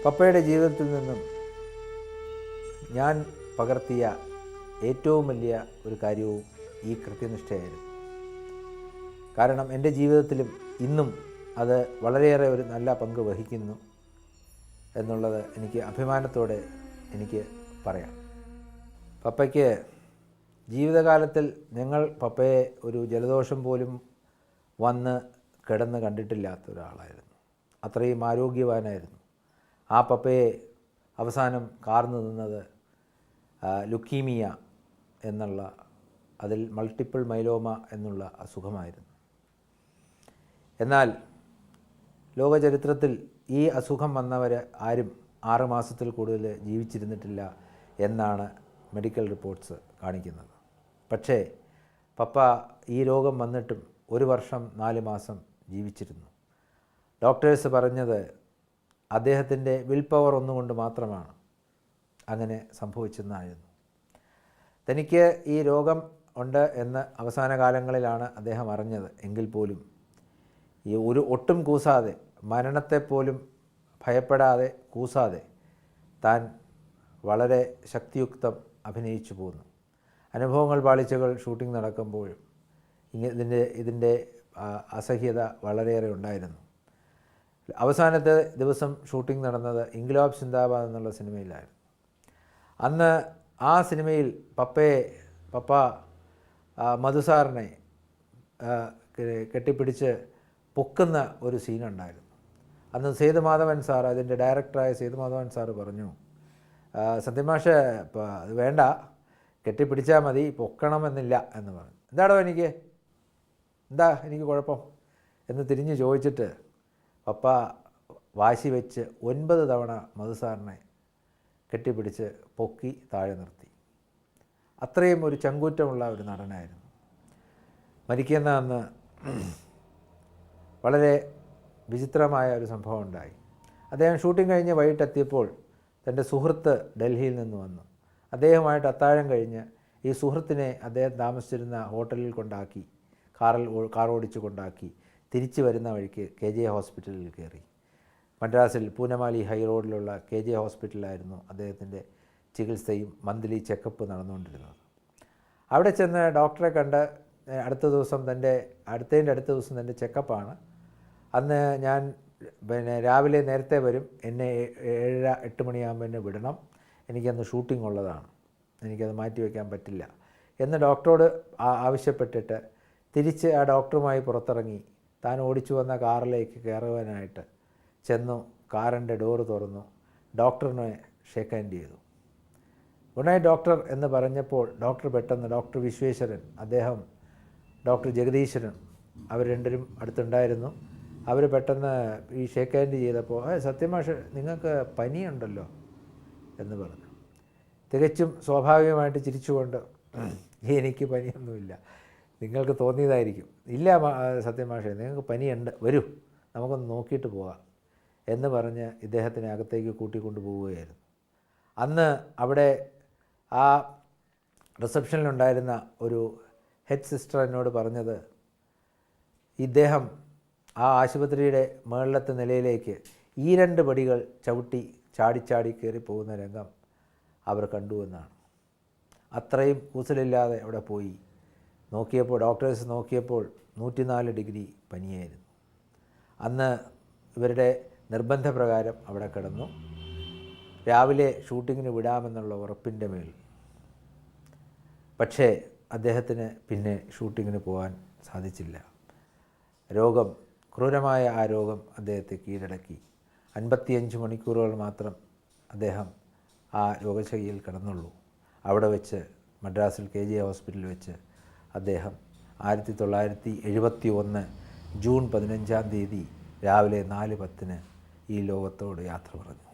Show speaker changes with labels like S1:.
S1: പപ്പയുടെ ജീവിതത്തിൽ നിന്നും ഞാൻ പകർത്തിയ ഏറ്റവും വലിയ ഒരു കാര്യവും ഈ കൃത്യനിഷ്ഠയായിരുന്നു. കാരണം എൻ്റെ ജീവിതത്തിലും ഇന്നും അത് വളരെയേറെ ഒരു നല്ല പങ്ക് വഹിക്കുന്നു എന്നുള്ളത് എനിക്ക് അഭിമാനത്തോടെ എനിക്ക് പറയാം. പപ്പയ്ക്ക് ജീവിതകാലത്തിൽ ഞങ്ങൾ പപ്പയെ ഒരു ജലദോഷം പോലും വന്ന് കിടന്ന് കണ്ടിട്ടില്ലാത്ത ഒരാളായിരുന്നു. അത്രയും ആരോഗ്യവാനായിരുന്നു. ആ പപ്പയെ അവസാനം കാർന്നു നിന്നത് ലുക്കീമിയ എന്നുള്ള, അതിൽ മൾട്ടിപ്പിൾ മൈലോമ എന്നുള്ള അസുഖമായിരുന്നു. എന്നാൽ ലോകചരിത്രത്തിൽ ഈ അസുഖം വന്നവർ ആരും 6 മാസത്തിൽ കൂടുതൽ ജീവിച്ചിരുന്നിട്ടില്ല എന്നാണ് മെഡിക്കൽ റിപ്പോർട്ട്സ് കാണിക്കുന്നത്. പക്ഷേ പപ്പ ഈ രോഗം വന്നിട്ടും 1 വർഷം 4 മാസം ജീവിച്ചിരുന്നു. ഡോക്ടേഴ്സ് പറഞ്ഞത് അദ്ദേഹത്തിൻ്റെ വിൽ പവർ ഒന്നുകൊണ്ട് മാത്രമാണ് അങ്ങനെ സംഭവിച്ചെന്നായിരുന്നു. തനിക്ക് ഈ രോഗം ഉണ്ട് എന്ന് അവസാന കാലങ്ങളിലാണ് അദ്ദേഹം അറിഞ്ഞത്. എങ്കിൽ പോലും ഈ ഒട്ടും കൂസാതെ, മരണത്തെപ്പോലും ഭയപ്പെടാതെ കൂസാതെ താൻ വളരെ ശക്തിയുക്തം അഭിനയിച്ചു പോന്നു. അനുഭവങ്ങൾ പാളിച്ചകൾ ഷൂട്ടിംഗ് നടക്കുമ്പോഴും ഇതിൻ്റെ അസഹ്യത വളരെയേറെ ഉണ്ടായിരുന്നു. അവസാനത്തെ ദിവസം ഷൂട്ടിംഗ് നടന്നത് ഇൻക്ലാബ് സിന്ദാബാദ് എന്നുള്ള സിനിമയിലായിരുന്നു. അന്ന് ആ സിനിമയിൽ പപ്പ മധുസാറിനെ കെട്ടിപ്പിടിച്ച് പൊക്കുന്ന ഒരു സീനുണ്ടായിരുന്നു. അന്ന് സേതുമാധവൻ സാർ, അതിൻ്റെ ഡയറക്ടറായ സേതുമാധവൻ സാറ് പറഞ്ഞു, സത്യമാഷ് അത് വേണ്ട, കെട്ടിപ്പിടിച്ചാൽ മതി, പൊക്കണമെന്നില്ല എന്ന് പറഞ്ഞു. എന്താടോ എനിക്ക് കുഴപ്പം എന്ന് തിരിഞ്ഞ് ചോദിച്ചിട്ട് പപ്പ വാശി വെച്ച് 9 തവണ മധുസാറിനെ കെട്ടിപ്പിടിച്ച് പൊക്കി താഴെ നിർത്തി. അത്രയും ഒരു ചങ്കൂറ്റമുള്ള ഒരു നടനായിരുന്നു. മരിക്കുന്ന അന്ന് വളരെ വിചിത്രമായ ഒരു സംഭവം ഉണ്ടായി. അദ്ദേഹം ഷൂട്ടിംഗ് കഴിഞ്ഞ് വൈകിട്ടെത്തിയപ്പോൾ തൻ്റെ സുഹൃത്ത് ഡൽഹിയിൽ നിന്ന് വന്നു. അദ്ദേഹമായിട്ട് അത്താഴം കഴിഞ്ഞ് ഈ സുഹൃത്തിനെ അദ്ദേഹം താമസിച്ചിരുന്ന ഹോട്ടലിൽ കൊണ്ടാക്കി, കാർ ഓടിച്ച് കൊണ്ടാക്കി തിരിച്ചു വരുന്ന വഴിക്ക് KJ ഹോസ്പിറ്റലിൽ കയറി. മദ്രാസിൽ പൂനമാലി ഹൈ റോഡിലുള്ള KJ ഹോസ്പിറ്റലിലായിരുന്നു അദ്ദേഹത്തിൻ്റെ ചികിത്സയും മന്ത്ലി ചെക്കപ്പ് നടന്നുകൊണ്ടിരുന്നത്. അവിടെ ചെന്ന് ഡോക്ടറെ കണ്ട് അടുത്ത ദിവസം അടുത്ത ദിവസം തൻ്റെ ചെക്കപ്പാണ്. അന്ന് ഞാൻ രാവിലെ നേരത്തെ വരും, എന്നെ 7-8 മണിയാകുമ്പോൾ എന്നെ വിടണം, എനിക്കന്ന് ഷൂട്ടിംഗ് ഉള്ളതാണ്, എനിക്കത് മാറ്റി വയ്ക്കാൻ പറ്റില്ല എന്ന് ഡോക്ടറോട് ആവശ്യപ്പെട്ടിട്ട് തിരിച്ച് ആ ഡോക്ടറുമായി പുറത്തിറങ്ങി താൻ ഓടിച്ചു വന്ന കാറിലേക്ക് കയറുവാനായിട്ട് ചെന്നു. കാറിൻ്റെ ഡോറ് തുറന്നു. ഡോക്ടറിനെ ഷേക്ക് ഹാൻഡ് ചെയ്തു. ഗുഡ് നൈറ്റ് ഡോക്ടർ എന്ന് പറഞ്ഞപ്പോൾ ഡോക്ടർ വിശ്വേശ്വരൻ, അദ്ദേഹം ഡോക്ടർ ജഗദീശ്വരൻ, അവർ രണ്ടുപേരും അടുത്തുണ്ടായിരുന്നു. അവർ പെട്ടെന്ന് ഈ ഷേക്ക് ഹാൻഡ് ചെയ്തപ്പോൾ, സത്യമാഷ് നിങ്ങൾക്ക് പനിയുണ്ടല്ലോ എന്ന് പറഞ്ഞു. തികച്ചും സ്വാഭാവികമായിട്ട് ചിരിച്ചുകൊണ്ട്, എനിക്ക് പനിയൊന്നുമില്ല, നിങ്ങൾക്ക് തോന്നിയതായിരിക്കും, ഇല്ല സത്യമാഷേ നിങ്ങൾക്ക് പനിയുണ്ട്, വരൂ നമുക്കൊന്ന് നോക്കിയിട്ട് പോകാം എന്ന് പറഞ്ഞ് ഇദ്ദേഹത്തിനെ അകത്തേക്ക് കൂട്ടിക്കൊണ്ടു പോവുകയായിരുന്നു. അന്ന് അവിടെ ആ റിസപ്ഷനിലുണ്ടായിരുന്ന ഒരു ഹെഡ് സിസ്റ്റർ എന്നോട് പറഞ്ഞത്, ഇദ്ദേഹം ആ ആശുപത്രിയുടെ മുകളിലത്തെ നിലയിലേക്ക് ഈ 2 പടികൾ ചവിട്ടി ചാടി കയറി പോകുന്ന രംഗം അവർ കണ്ടുവെന്നാണ്. അത്രയും കൂസലില്ലാതെ അവിടെ പോയി നോക്കിയപ്പോൾ, ഡോക്ടേഴ്സ് നോക്കിയപ്പോൾ 104 ഡിഗ്രി പനിയായിരുന്നു. അന്ന് ഇവരുടെ നിർബന്ധപ്രകാരം അവിടെ കിടന്നു. രാവിലെ ഷൂട്ടിങ്ങിന് വിടാമെന്നുള്ള ഉറപ്പിൻ്റെ മേൽ. പക്ഷേ അദ്ദേഹത്തിന് പിന്നെ ഷൂട്ടിങ്ങിന് പോകാൻ സാധിച്ചില്ല. ക്രൂരമായ ആ രോഗം അദ്ദേഹത്തെ കീഴടക്കി. 55 മണിക്കൂറുകൾ മാത്രം അദ്ദേഹം ആ രോഗശയ്യയിൽ കിടന്നുള്ളൂ. അവിടെ വെച്ച് മദ്രാസിൽ KJ ഹോസ്പിറ്റലിൽ വെച്ച് അദ്ദേഹം 1971 ജൂൺ 15 രാവിലെ 4:10 ഈ ലോകത്തോട് യാത്ര പറഞ്ഞു.